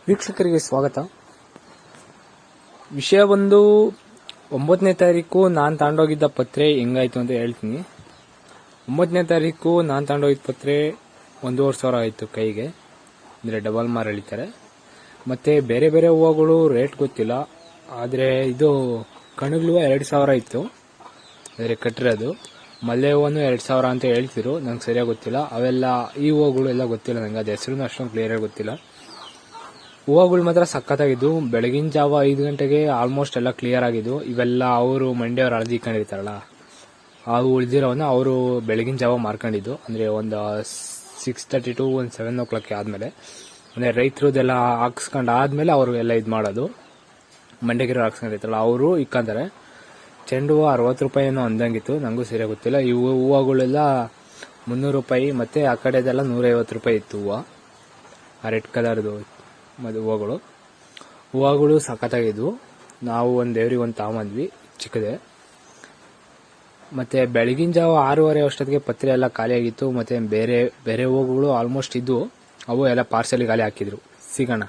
ವೀಕ್ಷಕರಿಗೆ ಸ್ವಾಗತ. ವಿಷಯ ಬಂದು 9ನೇ ತಾರೀಕು ನಾನು ತಗೊಂಡೋಗಿದ್ದ ಪತ್ರೆ ಹೆಂಗಾಯ್ತು ಅಂತ ಹೇಳ್ತೀನಿ. 9ನೇ ತಾರೀಕು ನಾನು ತಗೊಂಡೋಗಿದ್ದ ಪತ್ರೆ 1,500 ಆಯಿತು ಕೈಗೆ, ಅಂದರೆ ಡಬಲ್ ಮಾರ್ ಎಳಿತಾರೆ. ಮತ್ತು ಬೇರೆ ಬೇರೆ ಹೂವುಗಳು ರೇಟ್ ಗೊತ್ತಿಲ್ಲ, ಆದರೆ ಇದು ಕಣಗಳು 2,000 ಇತ್ತು, ಅಂದರೆ ಕಟ್ಟಿರೋದು. ಮಲ್ಲೆ ಹೂವನ್ನು 2,000 ಅಂತ ಹೇಳ್ತಿರು, ನಂಗೆ ಸರಿಯಾಗಿ ಗೊತ್ತಿಲ್ಲ. ಅವೆಲ್ಲ ಈ ಹೂವುಗಳು ಎಲ್ಲ ಗೊತ್ತಿಲ್ಲ ನಂಗೆ, ಅದು ಹೆಸರು ಅಷ್ಟೊಂದು ಕ್ಲಿಯರಾಗಿ ಗೊತ್ತಿಲ್ಲ. ಹೂವುಗಳು ಮಾತ್ರ ಸಖತ್ತಾಗಿದ್ದು. ಬೆಳಗಿನ ಜಾವ 5 ಗಂಟೆಗೆ ಆಲ್ಮೋಸ್ಟ್ ಎಲ್ಲ ಕ್ಲಿಯರ್ ಆಗಿದ್ದು. ಇವೆಲ್ಲ ಅವರು ಮಂಡ್ಯವ್ರು ಹಳದಿ ಇಟ್ಕೊಂಡಿರ್ತಾರಲ್ಲ, ಆ ಉಳಿದಿರೋವನ್ನ ಅವರು ಬೆಳಗಿನ ಜಾವ ಮಾರ್ಕೊಂಡಿದ್ದು, ಅಂದರೆ ಒಂದು 6:30 to 7 o'clock ಆದಮೇಲೆ, ಅಂದರೆ ರೈತರದೆಲ್ಲ ಹಾಕ್ಸ್ಕೊಂಡು ಆದಮೇಲೆ ಅವರು ಎಲ್ಲ ಇದು ಮಾಡೋದು. ಮಂಡ್ಯಗಿರೋ ಹಾಕ್ಸ್ಕೊಂಡಿರ್ತಾರಲ್ಲ ಅವರು ಇಕ್ಕಂತಾರೆ. ಚೆಂಡು ಹೂವು 60 ರೂಪಾಯಿ ಏನೋ ಅಂದಂಗಿತ್ತು, ನನಗೂ ಸರಿಯಾಗಿ ಗೊತ್ತಿಲ್ಲ. ಈ ಹೂವುಗಳೆಲ್ಲ 300 ರೂಪಾಯಿ, ಮತ್ತು ಆ ಕಡೆದೆಲ್ಲ 150 ರೂಪಾಯಿ ಇತ್ತು ಹೂವು, ಆ ರೆಡ್ ಕಲರ್ದು ಹೂವುಗಳು ಸಖತ್ತಾಗಿದ್ವು. ನಾವು ಒಂದು ದೇವ್ರಿಗೆ ಒಂದು ತಗೊಂಬಂದ್ವಿ ಚಿಕ್ಕದೆ. ಮತ್ತು ಬೆಳಗಿನ ಜಾವ 6:30 ಅಷ್ಟೊತ್ತಿಗೆ ಪತ್ರೆ ಎಲ್ಲ ಖಾಲಿಯಾಗಿತ್ತು. ಮತ್ತು ಬೇರೆ ಬೇರೆ ಹೂವುಗಳು ಆಲ್ಮೋಸ್ಟ್ ಇದ್ವು, ಅವು ಎಲ್ಲ ಪಾರ್ಸೆಲ್ ಖಾಲಿ ಹಾಕಿದ್ರು. ಸಿಗೋಣ.